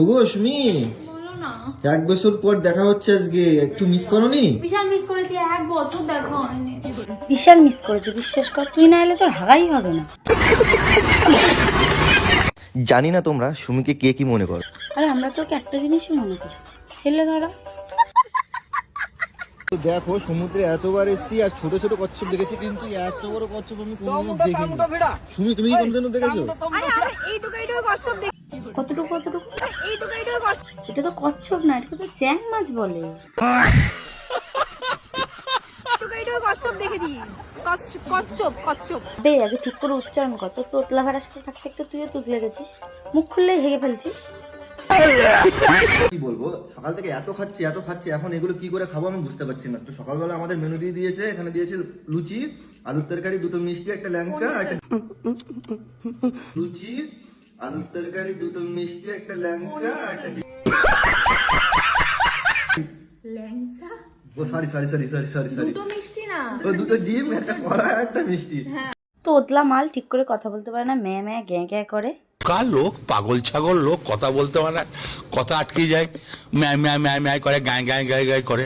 ওগো সুমি, বলো না। 1 বছর পর দেখা হচ্ছে আজকে, একটু মিস করোনি? বিশাল মিস করেছি, 1 বছর দেখা হয়নি। বিশাল মিস করেছে, বিশ্বাস কর। তুই না এলে তোর হাগাই হবে না। জানি না তোমরা সুমিকে কে কি মনে করো। আরে আমরা তোকে একটা জিনিসই মনে করি, ছেলে ধরা। তো দেখো, সমুদ্রে এতবার এসেছি আর ছোট ছোট কচ্ছপ দেখেছি, কিন্তু এত বড় কচ্ছপ আমি কোনোদিনও দেখিনি। সুমি, তুমি কি কোনোদিনও দেখেছো? আরে আমি এইটুকু কচ্ছপ দেখি। কতটুকু কতটুকু? এইটুকু কচ্ছপ। এটা তো কচ্ছপ না, এটা তো চ্যাং মাছ বলে। এইটুকু কচ্ছপ দেখেছি। কচ্ছপ কচ্ছপ। বে আগে ঠিক করে উচ্চারণ কর। তো তোতলা ভাড়ার সাথে থাকতে থাকতে তুইও তুতলে গেছিস, মুখ খুললে হেগে ফেলছিস। কি বলবো, সকাল থেকে এত খাচ্ছি, এখন এগুলো কি করে খাবো আমি বুঝতে পারছি না। তো সকালবেলা আমাদের মেনু দিয়ে দিয়েছে, এখানে দিয়েছে লুচি, আলুর তরকারি, 2টো মিষ্টি, একটা ল্যাংচা, লুচি, আলুর তরকারি, 2টো মিষ্টি, একটা ল্যাংচা, একটা ল্যাংচা। ও সরি, দুটো মিষ্টি না। ও 2টো ডিম, একটা কলা, একটা মিষ্টি। তোতলা মাল ঠিক করে কথা বলতে পারে না, ম্যা ম্যা গ্যাঁ গ্যাঁ করে। কার লোক, পাগল ছাগল লোক, কথা বলতে পারে না, কথা আটকে যায়, ম্যায় ম্যায় ম্যায় ম্যায় করে, গায়ে গায়ে গায়ে গায়ে করে।